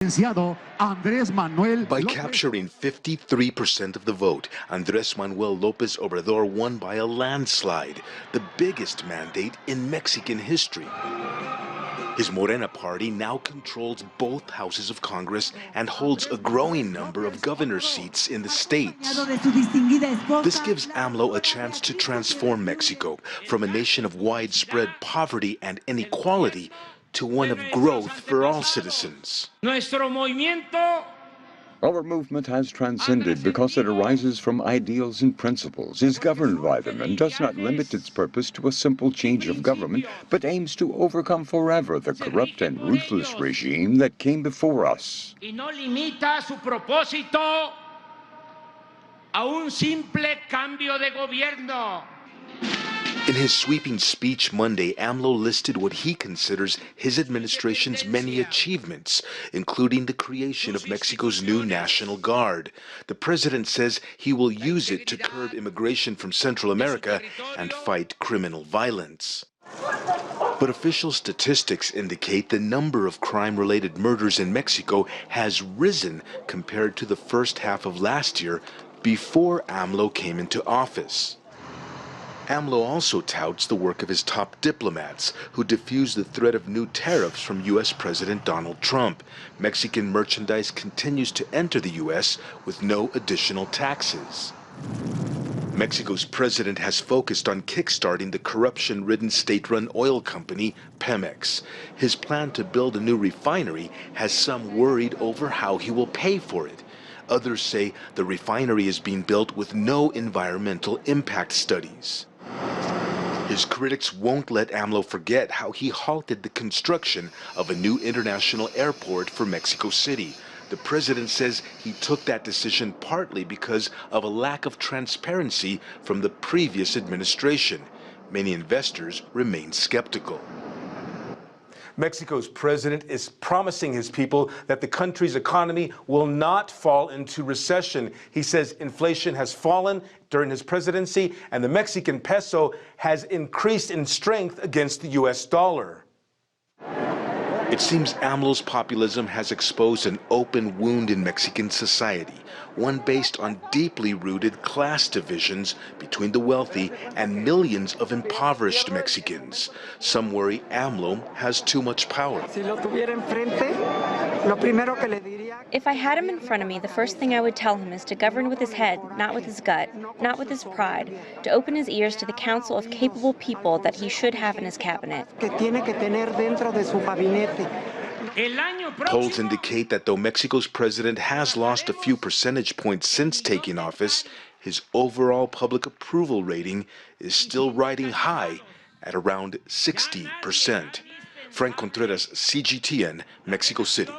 Manuel By Lopez. capturing 53% of the vote, Andrés Manuel Lopez Obrador won by a landslide, the biggest mandate in Mexican history. His Morena party now controls both houses of Congress and holds a growing number of governor seats in the states. This gives AMLO a chance to transform Mexico from a nation of widespread poverty and inequality to one of growth for all citizens. Our movement has transcended because it arises from ideals and principles, is governed by them, and does not limit its purpose to a simple change of government, but aims to overcome forever the corrupt and ruthless regime that came before us. In his sweeping speech Monday, AMLO listed what he considers his administration's many achievements, including the creation of Mexico's new National Guard. The president says he will use it to curb immigration from Central America and fight criminal violence. But official statistics indicate the number of crime-related murders in Mexico has risen compared to the first half of last year, before AMLO came into office. AMLO also touts the work of his top diplomats, who diffused the threat of new tariffs from U.S. President Donald Trump. Mexican merchandise continues to enter the U.S. with no additional taxes. Mexico's president has focused on kickstarting the corruption-ridden state-run oil company, Pemex. His plan to build a new refinery has some worried over how he will pay for it. Others say the refinery is being built with no environmental impact studies. His critics won't let AMLO forget how he halted the construction of a new international airport for Mexico City. The president says he took that decision partly because of a lack of transparency from the previous administration. Many investors remain skeptical. Mexico's president is promising his people that the country's economy will not fall into recession. He says inflation has fallen during his presidency and the Mexican peso has increased in strength against the U.S. dollar. It seems AMLO's populism has exposed an open wound in Mexican society, one based on deeply rooted class divisions between the wealthy and millions of impoverished Mexicans. Some worry AMLO has too much power. If I had him in front of me, the first thing I would tell him is to govern with his head, not with his gut, not with his pride, to open his ears to the council of capable people that he should have in his cabinet. Polls indicate that though Mexico's president has lost a few percentage points since taking office, his overall public approval rating is still riding high at around 60%. Franc Contreras, CGTN, Mexico City.